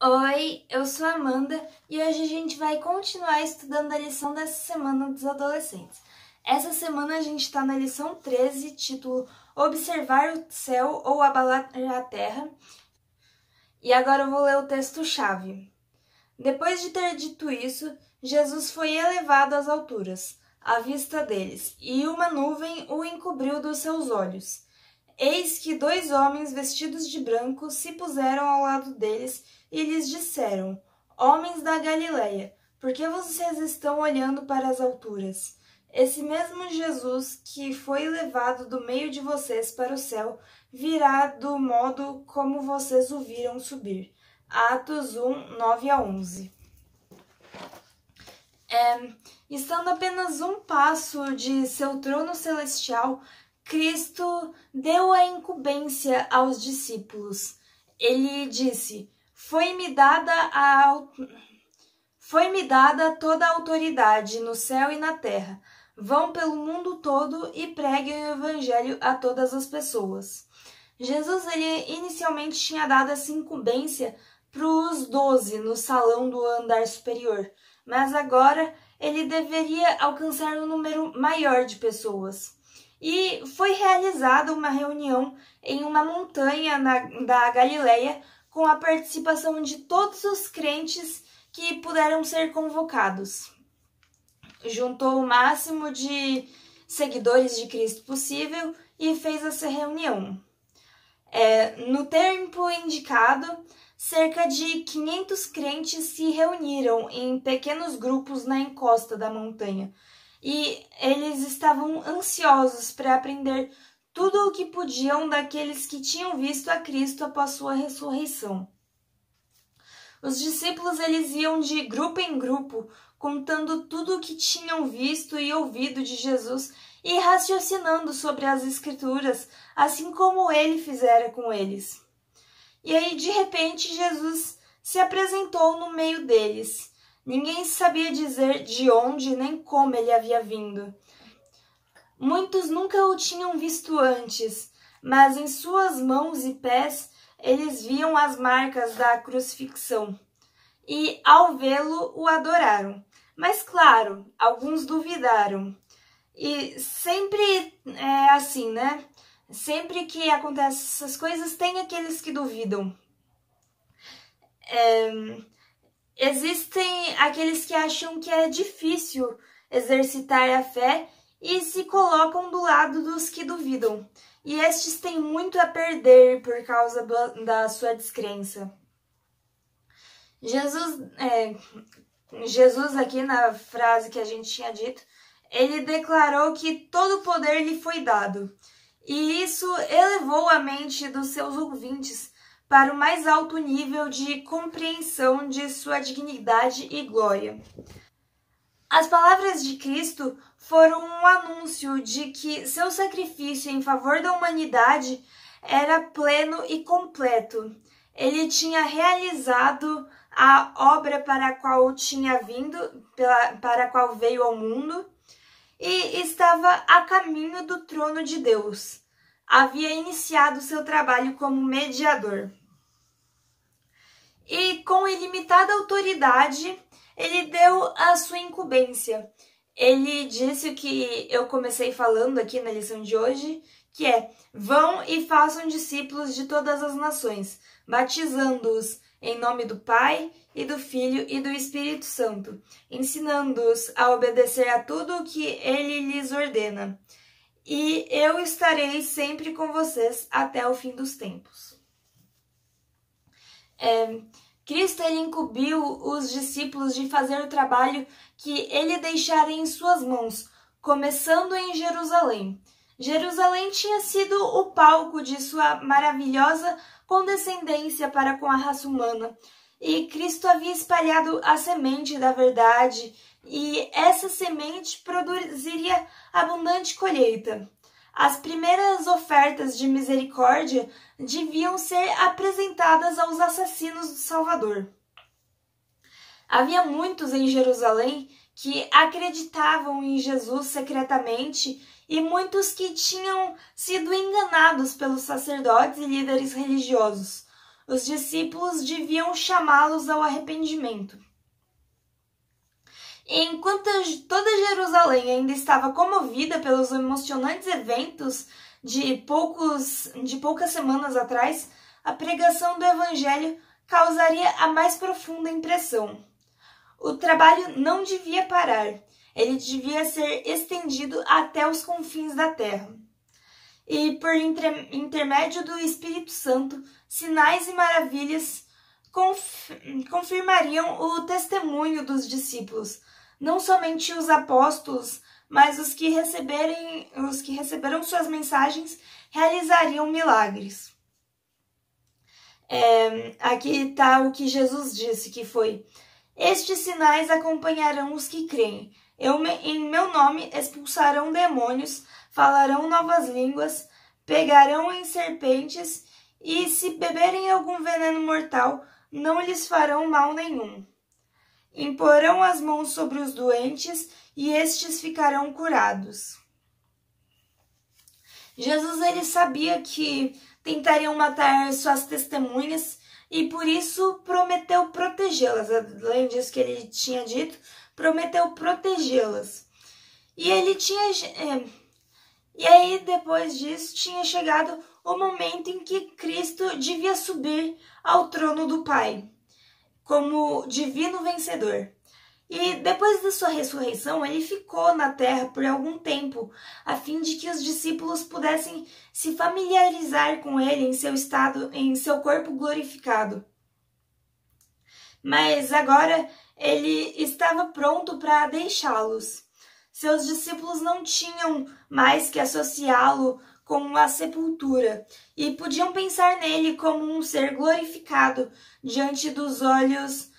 Oi, eu sou a Amanda e hoje a gente vai continuar estudando a lição dessa semana dos adolescentes. Essa semana a gente está na lição 13, título Observar o céu ou abalar a terra. E agora eu vou ler o texto-chave. Depois de ter dito isso, Jesus foi elevado às alturas, à vista deles, e uma nuvem o encobriu dos seus olhos. Eis que 2 homens vestidos de branco se puseram ao lado deles e lhes disseram: Homens da Galileia, por que vocês estão olhando para as alturas? Esse mesmo Jesus que foi levado do meio de vocês para o céu virá do modo como vocês o viram subir. Atos 1, 9-11. Estando apenas um passo de seu trono celestial, Cristo deu a incumbência aos discípulos. Ele disse: Foi-me dada toda a autoridade no céu e na terra. Vão pelo mundo todo e preguem o evangelho a todas as pessoas. Jesus inicialmente tinha dado essa incumbência para os 12 no salão do andar superior, mas agora ele deveria alcançar um número maior de pessoas. E foi realizada uma reunião em uma montanha da Galileia com a participação de todos os crentes que puderam ser convocados. Juntou o máximo de seguidores de Cristo possível e fez essa reunião. No tempo indicado, cerca de 500 crentes se reuniram em pequenos grupos na encosta da montanha. E eles estavam ansiosos para aprender tudo o que podiam daqueles que tinham visto a Cristo após sua ressurreição. Os discípulos eles iam de grupo em grupo, contando tudo o que tinham visto e ouvido de Jesus e raciocinando sobre as Escrituras, assim como ele fizera com eles. E aí, de repente, Jesus se apresentou no meio deles. Ninguém sabia dizer de onde nem como ele havia vindo. Muitos nunca o tinham visto antes, mas em suas mãos e pés eles viam as marcas da crucifixão. E, ao vê-lo, o adoraram. Mas, claro, alguns duvidaram. E sempre é assim, né? Sempre que acontecem essas coisas, tem aqueles que duvidam. Existem aqueles que acham que é difícil exercitar a fé e se colocam do lado dos que duvidam. E estes têm muito a perder por causa da sua descrença. Jesus, aqui na frase que a gente tinha dito, ele declarou que todo o poder lhe foi dado. E isso elevou a mente dos seus ouvintes para o mais alto nível de compreensão de sua dignidade e glória. As palavras de Cristo foram um anúncio de que seu sacrifício em favor da humanidade era pleno e completo. Ele tinha realizado a obra para a qual tinha vindo, para a qual veio ao mundo, e estava a caminho do trono de Deus. Havia iniciado seu trabalho como mediador. E com ilimitada autoridade, ele deu a sua incumbência. Ele disse o que eu comecei falando aqui na lição de hoje, que é: vão e façam discípulos de todas as nações, batizando-os em nome do Pai, e do Filho e do Espírito Santo, ensinando-os a obedecer a tudo o que ele lhes ordena. E eu estarei sempre com vocês até o fim dos tempos. Cristo ele incumbiu os discípulos de fazer o trabalho que ele deixara em suas mãos, começando em Jerusalém. Jerusalém tinha sido o palco de sua maravilhosa condescendência para com a raça humana, e Cristo havia espalhado a semente da verdade, e essa semente produziria abundante colheita. As primeiras ofertas de misericórdia deviam ser apresentadas aos assassinos do Salvador. Havia muitos em Jerusalém que acreditavam em Jesus secretamente e muitos que tinham sido enganados pelos sacerdotes e líderes religiosos. os discípulos deviam chamá-los ao arrependimento. Enquanto toda Jerusalém ainda estava comovida pelos emocionantes eventos de poucas semanas atrás, a pregação do Evangelho causaria a mais profunda impressão. O trabalho não devia parar, ele devia ser estendido até os confins da terra. E por intermédio do Espírito Santo, sinais e maravilhas confirmariam o testemunho dos discípulos, não somente os apóstolos, mas os que receberam suas mensagens realizariam milagres. Aqui está o que Jesus disse, que foi: estes sinais acompanharão os que creem. Em meu nome expulsarão demônios, falarão novas línguas, pegarão em serpentes, e se beberem algum veneno mortal, não lhes farão mal nenhum. Imporão as mãos sobre os doentes, e estes ficarão curados. Jesus ele sabia que tentariam matar suas testemunhas, e por isso prometeu protegê-las. Além disso que ele tinha dito, prometeu protegê-las. E aí, depois disso, tinha chegado o momento em que Cristo devia subir ao trono do Pai, como divino vencedor. E depois da sua ressurreição, ele ficou na terra por algum tempo, a fim de que os discípulos pudessem se familiarizar com ele em seu corpo glorificado. Mas agora ele estava pronto para deixá-los. Seus discípulos não tinham mais que associá-lo com a sepultura e podiam pensar nele como um ser glorificado diante dos olhares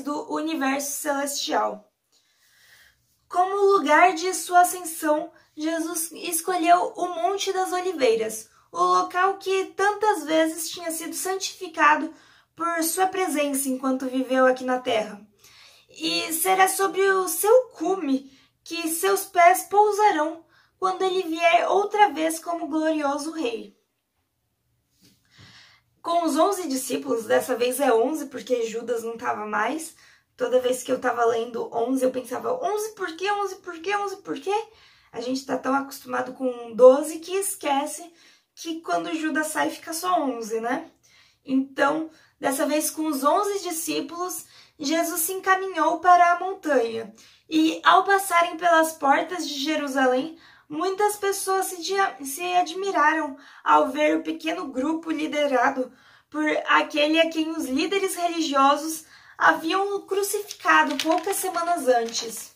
do universo celestial. Como lugar de sua ascensão, Jesus escolheu o Monte das Oliveiras, o local que tantas vezes tinha sido santificado por sua presença enquanto viveu aqui na terra. E será sobre o seu cume que seus pés pousarão quando ele vier outra vez como glorioso rei. Com os 11 discípulos, dessa vez é 11 porque Judas não estava mais. Toda vez que eu estava lendo 11, eu pensava 11 por quê, 11 por quê, 11 por quê? A gente está tão acostumado com 12 que esquece que quando Judas sai fica só 11, né? Então, dessa vez com os 11 discípulos, Jesus se encaminhou para a montanha. E ao passarem pelas portas de Jerusalém, muitas pessoas se admiraram ao ver o pequeno grupo liderado por aquele a quem os líderes religiosos haviam crucificado poucas semanas antes.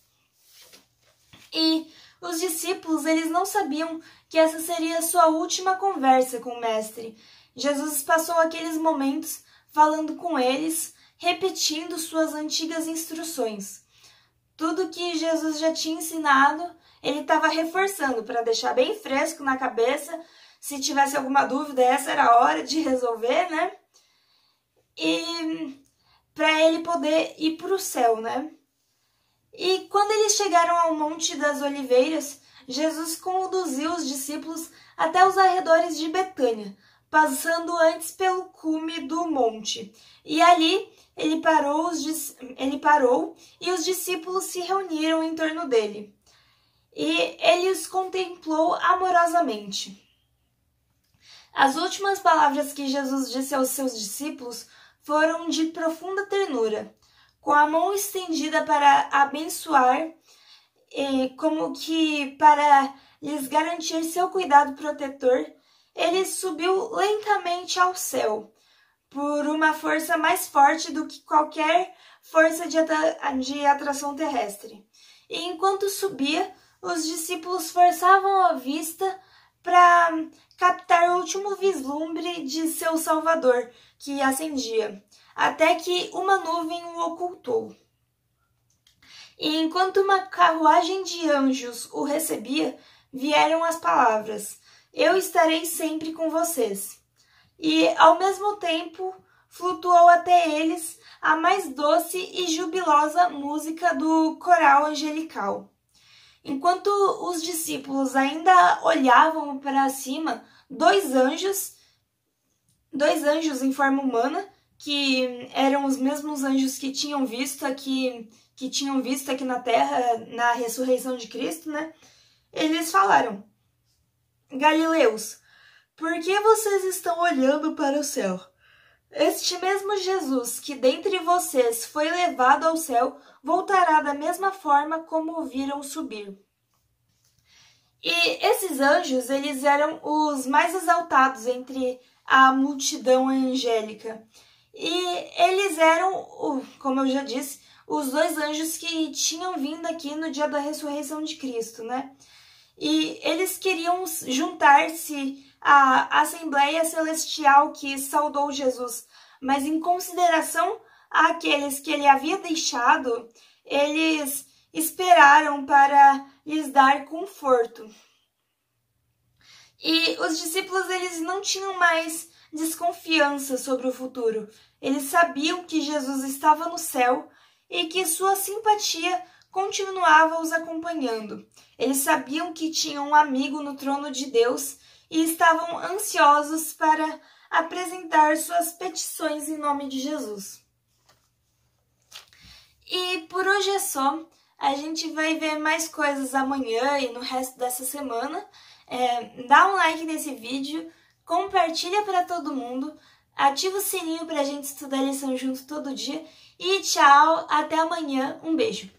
E os discípulos, eles não sabiam que essa seria a sua última conversa com o Mestre. Jesus passou aqueles momentos falando com eles, repetindo suas antigas instruções. Tudo que Jesus já tinha ensinado, ele estava reforçando para deixar bem fresco na cabeça. Se tivesse alguma dúvida, essa era a hora de resolver, né? E para ele poder ir para o céu, né? E quando eles chegaram ao Monte das Oliveiras, Jesus conduziu os discípulos até os arredores de Betânia, passando antes pelo cume do monte. E ali ele parou e os discípulos se reuniram em torno dele. E ele os contemplou amorosamente. As últimas palavras que Jesus disse aos seus discípulos foram de profunda ternura. Com a mão estendida para abençoar, como que para lhes garantir seu cuidado protetor, ele subiu lentamente ao céu, por uma força mais forte do que qualquer força de atração terrestre. E enquanto subia, os discípulos forçavam a vista para captar o último vislumbre de seu Salvador, que ascendia, até que uma nuvem o ocultou. E enquanto uma carruagem de anjos o recebia, vieram as palavras: eu estarei sempre com vocês. E, ao mesmo tempo, flutuou até eles a mais doce e jubilosa música do coral angelical. Enquanto os discípulos ainda olhavam para cima, dois anjos dois anjos em forma humana, que eram os mesmos anjos que tinham visto aqui na Terra, na ressurreição de Cristo, né? Eles falaram: Galileus, por que vocês estão olhando para o céu? Este mesmo Jesus que dentre vocês foi levado ao céu voltará da mesma forma como o viram subir. E esses anjos, eles eram os mais exaltados entre a multidão angélica. E eles eram, como eu já disse, os dois anjos que tinham vindo aqui no dia da ressurreição de Cristo, né? E eles queriam juntar-se à Assembleia Celestial que saudou Jesus, mas em consideração àqueles que ele havia deixado, eles esperaram para lhes dar conforto. E os discípulos, eles não tinham mais desconfiança sobre o futuro. Eles sabiam que Jesus estava no céu e que sua simpatia continuava os acompanhando. Eles sabiam que tinham um amigo no trono de Deus e estavam ansiosos para apresentar suas petições em nome de Jesus. E por hoje é só. A gente vai ver mais coisas amanhã e no resto dessa semana. Dá um like nesse vídeo, compartilha para todo mundo, ativa o sininho para a gente estudar a lição junto todo dia. E tchau, até amanhã, um beijo!